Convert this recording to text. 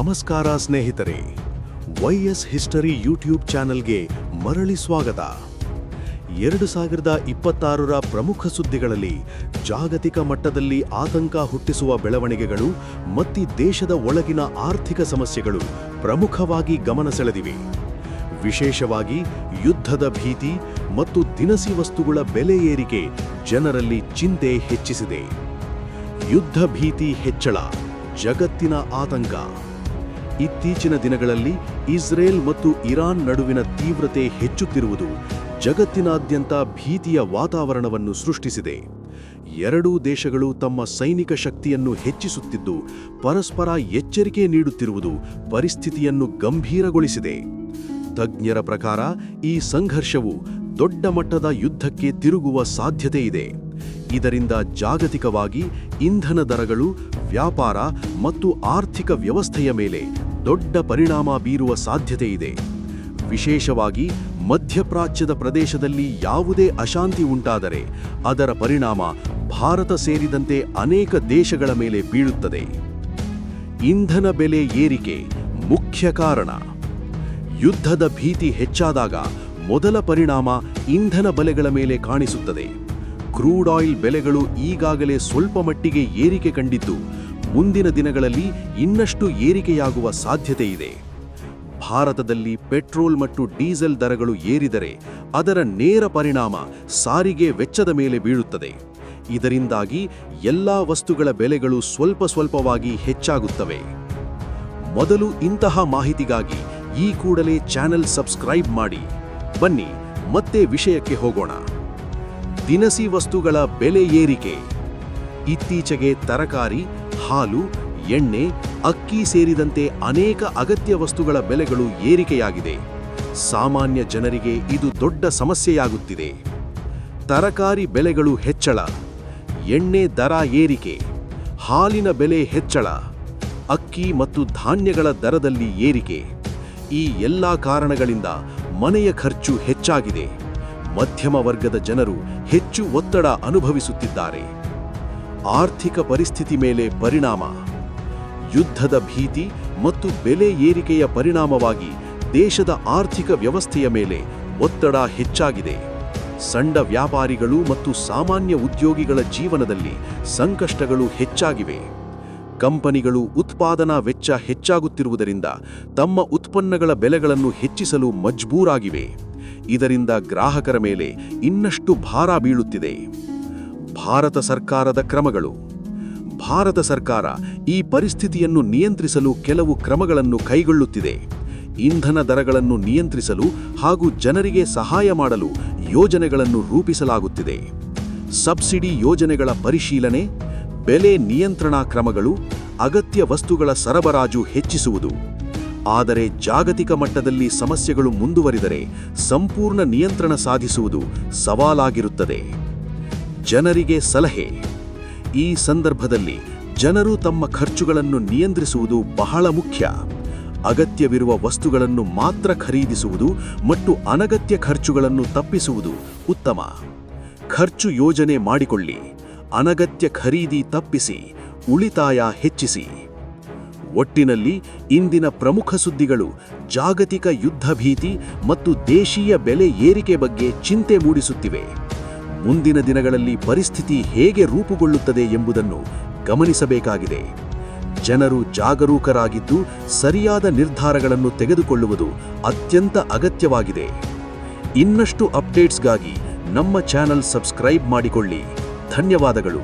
ನಮಸ್ಕಾರ ಸ್ನೇಹಿತರೆ, YS history YouTube ಚಾನೆಲ್ಗೆ ಮರಳಿ ಸ್ವಾಗತ. 2026ರ ಪ್ರಮುಖ ಸುದ್ದಿಗಳಲ್ಲಿ ಜಾಗತಿಕ ಮಟ್ಟದಲ್ಲಿ ಆತಂಕ ಹುಟ್ಟಿಸುವ ಬೆಳವಣಿಗೆಗಳು ಮತ್ತು ದೇಶದ ಒಳಗಿನ ಆರ್ಥಿಕ ಸಮಸ್ಯೆಗಳು ಪ್ರಮುಖವಾಗಿ ಗಮನ ಸೆಳೆದಿವೆ. ವಿಶೇಷವಾಗಿ ಯುದ್ಧದ ಭೀತಿ ಮತ್ತು ದಿನಸಿ ವಸ್ತುಗಳ ಬೆಲೆ ಏರಿಕೆ ಜನರಲ್ಲಿ ಚಿಂತೆ ಹೆಚ್ಚಿಸಿದೆ. ಯುದ್ಧ ಭೀತಿ ಹೆಚ್ಚಳ, ಜಗತ್ತಿನ ಆತಂಕ. ಇತ್ತೀಚಿನ ದಿನಗಳಲ್ಲಿ ಇಸ್ರೇಲ್ ಮತ್ತು ಇರಾನ್ ನಡುವಿನ ತೀವ್ರತೆ ಹೆಚ್ಚುತ್ತಿರುವುದು ಜಗತ್ತಿನಾದ್ಯಂತ ಭೀತಿಯ ವಾತಾವರಣವನ್ನು ಸೃಷ್ಟಿಸಿದೆ. ಎರಡೂ ದೇಶಗಳು ತಮ್ಮ ಸೈನಿಕ ಶಕ್ತಿಯನ್ನು ಹೆಚ್ಚಿಸುತ್ತಿದ್ದು ಪರಸ್ಪರ ಎಚ್ಚರಿಕೆ ನೀಡುತ್ತಿರುವುದು ಪರಿಸ್ಥಿತಿಯನ್ನು ಗಂಭೀರಗೊಳಿಸಿದೆ. ತಜ್ಞರ ಪ್ರಕಾರ ಈ ಸಂಘರ್ಷವು ದೊಡ್ಡ ಮಟ್ಟದ ಯುದ್ಧಕ್ಕೆ ತಿರುಗುವ ಸಾಧ್ಯತೆ ಇದೆ. ಇದರಿಂದ ಜಾಗತಿಕವಾಗಿ ಇಂಧನ ದರಗಳು, ವ್ಯಾಪಾರ ಮತ್ತು ಆರ್ಥಿಕ ವ್ಯವಸ್ಥೆಯ ಮೇಲೆ ದೊಡ್ಡ ಪರಿಣಾಮ ಬೀರುವ ಸಾಧ್ಯತೆ ಇದೆ. ವಿಶೇಷವಾಗಿ ಮಧ್ಯಪ್ರಾಚ್ಯದ ಪ್ರದೇಶದಲ್ಲಿ ಯಾವುದೇ ಅಶಾಂತಿ ಉಂಟಾದರೆ ಅದರ ಪರಿಣಾಮ ಭಾರತ ಸೇರಿದಂತೆ ಅನೇಕ ದೇಶಗಳ ಮೇಲೆ ಬೀಳುತ್ತದೆ. ಇಂಧನ ಬೆಲೆ ಏರಿಕೆ ಮುಖ್ಯ ಕಾರಣ. ಯುದ್ಧದ ಭೀತಿ ಹೆಚ್ಚಾದಾಗ ಮೊದಲ ಪರಿಣಾಮ ಇಂಧನ ಬೆಲೆಗಳ ಮೇಲೆ ಕಾಣಿಸುತ್ತದೆ. ಕ್ರೂಡ್ ಆಯಿಲ್ ಬೆಲೆಗಳು ಈಗಾಗಲೇ ಸ್ವಲ್ಪ ಮಟ್ಟಿಗೆ ಏರಿಕೆ ಕಂಡಿದ್ದು ಮುಂದಿನ ದಿನಗಳಲ್ಲಿ ಇನ್ನಷ್ಟು ಏರಿಕೆಯಾಗುವ ಸಾಧ್ಯತೆ ಇದೆ. ಭಾರತದಲ್ಲಿ ಪೆಟ್ರೋಲ್ ಮತ್ತು ಡೀಸೆಲ್ ದರಗಳು ಏರಿದರೆ ಅದರ ನೇರ ಪರಿಣಾಮ ಸಾರಿಗೆ ವೆಚ್ಚದ ಮೇಲೆ ಬೀಳುತ್ತದೆ. ಇದರಿಂದಾಗಿ ಎಲ್ಲಾ ವಸ್ತುಗಳ ಬೆಲೆಗಳು ಸ್ವಲ್ಪವಾಗಿ ಹೆಚ್ಚಾಗುತ್ತವೆ. ಮೊದಲು ಇಂತಹ ಮಾಹಿತಿಗಾಗಿ ಈ ಕೂಡಲೇ ಚಾನೆಲ್ ಸಬ್ಸ್ಕ್ರೈಬ್ ಮಾಡಿ. ಬನ್ನಿ ಮತ್ತೆ ವಿಷಯಕ್ಕೆ ಹೋಗೋಣ. ದಿನಸಿ ವಸ್ತುಗಳ ಬೆಲೆ ಏರಿಕೆ. ಇತ್ತೀಚೆಗೆ ತರಕಾರಿ, ಹಾಲು, ಎಣ್ಣೆ, ಅಕ್ಕಿ ಸೇರಿದಂತೆ ಅನೇಕ ಅಗತ್ಯ ವಸ್ತುಗಳ ಬೆಲೆಗಳು ಏರಿಕೆಯಾಗಿದೆ. ಸಾಮಾನ್ಯ ಜನರಿಗೆ ಇದು ದೊಡ್ಡ ಸಮಸ್ಯೆಯಾಗುತ್ತಿದೆ. ತರಕಾರಿ ಬೆಲೆಗಳು ಹೆಚ್ಚಳ, ಎಣ್ಣೆ ದರ ಏರಿಕೆ, ಹಾಲಿನ ಬೆಲೆ ಹೆಚ್ಚಳ, ಅಕ್ಕಿ ಮತ್ತು ಧಾನ್ಯಗಳ ದರದಲ್ಲಿ ಏರಿಕೆ. ಈ ಎಲ್ಲ ಕಾರಣಗಳಿಂದ ಮನೆಯ ಖರ್ಚು ಹೆಚ್ಚಾಗಿದೆ. ಮಧ್ಯಮ ವರ್ಗದ ಜನರು ಹೆಚ್ಚು ಒತ್ತಡ ಅನುಭವಿಸುತ್ತಿದ್ದಾರೆ. ಆರ್ಥಿಕ ಪರಿಸ್ಥಿತಿ ಮೇಲೆ ಪರಿಣಾಮ. ಯುದ್ಧದ ಭೀತಿ ಮತ್ತು ಬೆಲೆ ಏರಿಕೆಯ ಪರಿಣಾಮವಾಗಿ ದೇಶದ ಆರ್ಥಿಕ ವ್ಯವಸ್ಥೆಯ ಮೇಲೆ ಒತ್ತಡ ಹೆಚ್ಚಾಗಿದೆ. ಸಣ್ಣ ವ್ಯಾಪಾರಿಗಳು ಮತ್ತು ಸಾಮಾನ್ಯ ಉದ್ಯೋಗಿಗಳ ಜೀವನದಲ್ಲಿ ಸಂಕಷ್ಟಗಳು ಹೆಚ್ಚಾಗಿವೆ. ಕಂಪನಿಗಳು ಉತ್ಪಾದನಾ ವೆಚ್ಚ ಹೆಚ್ಚಾಗುತ್ತಿರುವುದರಿಂದ ತಮ್ಮ ಉತ್ಪನ್ನಗಳ ಬೆಲೆಗಳನ್ನು ಹೆಚ್ಚಿಸಲು ಮಜ್ಬೂರಾಗಿವೆ. ಇದರಿಂದ ಗ್ರಾಹಕರ ಮೇಲೆ ಇನ್ನಷ್ಟು ಭಾರ ಬೀಳುತ್ತಿದೆ. ಭಾರತ ಸರ್ಕಾರದ ಕ್ರಮಗಳು. ಭಾರತ ಸರ್ಕಾರ ಈ ಪರಿಸ್ಥಿತಿಯನ್ನು ನಿಯಂತ್ರಿಸಲು ಕೆಲವು ಕ್ರಮಗಳನ್ನು ಕೈಗೊಳ್ಳುತ್ತಿದೆ. ಇಂಧನ ದರಗಳನ್ನು ನಿಯಂತ್ರಿಸಲು ಹಾಗೂ ಜನರಿಗೆ ಸಹಾಯ ಮಾಡಲು ಯೋಜನೆಗಳನ್ನು ರೂಪಿಸಲಾಗುತ್ತಿದೆ. ಸಬ್ಸಿಡಿ ಯೋಜನೆಗಳ ಪರಿಶೀಲನೆ, ಬೆಲೆ ನಿಯಂತ್ರಣಾ ಕ್ರಮಗಳು, ಅಗತ್ಯ ವಸ್ತುಗಳ ಸರಬರಾಜು ಹೆಚ್ಚಿಸುವುದು. ಆದರೆ ಜಾಗತಿಕ ಮಟ್ಟದಲ್ಲಿ ಸಮಸ್ಯೆಗಳು ಮುಂದುವರಿದರೆ ಸಂಪೂರ್ಣ ನಿಯಂತ್ರಣ ಸಾಧಿಸುವುದು ಸವಾಲಾಗಿರುತ್ತದೆ. ಜನರಿಗೆ ಸಲಹೆ. ಈ ಸಂದರ್ಭದಲ್ಲಿ ಜನರು ತಮ್ಮ ಖರ್ಚುಗಳನ್ನು ನಿಯಂತ್ರಿಸುವುದು ಬಹಳ ಮುಖ್ಯ. ಅಗತ್ಯವಿರುವ ವಸ್ತುಗಳನ್ನು ಮಾತ್ರ ಖರೀದಿಸುವುದು ಮತ್ತು ಅನಗತ್ಯ ಖರ್ಚುಗಳನ್ನು ತಪ್ಪಿಸುವುದು ಉತ್ತಮ. ಖರ್ಚು ಯೋಜನೆ ಮಾಡಿಕೊಳ್ಳಿ. ಅನಗತ್ಯ ಖರೀದಿ ತಪ್ಪಿಸಿ, ಉಳಿತಾಯ ಹೆಚ್ಚಿಸಿ. ಒಟ್ಟಿನಲ್ಲಿ ಇಂದಿನ ಪ್ರಮುಖ ಸುದ್ದಿಗಳು ಜಾಗತಿಕ ಯುದ್ಧ ಭೀತಿ ಮತ್ತು ದೇಶೀಯ ಬೆಲೆ ಏರಿಕೆ ಬಗ್ಗೆ ಚಿಂತೆ ಮೂಡಿಸುತ್ತಿವೆ. ಮುಂದಿನ ದಿನಗಳಲ್ಲಿ ಪರಿಸ್ಥಿತಿ ಹೇಗೆ ರೂಪುಗೊಳ್ಳುತ್ತದೆ ಎಂಬುದನ್ನು ಗಮನಿಸಬೇಕಾಗಿದೆ. ಜನರು ಜಾಗರೂಕರಾಗಿದ್ದು ಸರಿಯಾದ ನಿರ್ಧಾರಗಳನ್ನು ತೆಗೆದುಕೊಳ್ಳುವುದು ಅತ್ಯಂತ ಅಗತ್ಯವಾಗಿದೆ. ಇನ್ನಷ್ಟು ಅಪ್ಡೇಟ್ಸ್ಗಾಗಿ ನಮ್ಮ ಚಾನೆಲ್ ಸಬ್ಸ್ಕ್ರೈಬ್ ಮಾಡಿಕೊಳ್ಳಿ. ಧನ್ಯವಾದಗಳು.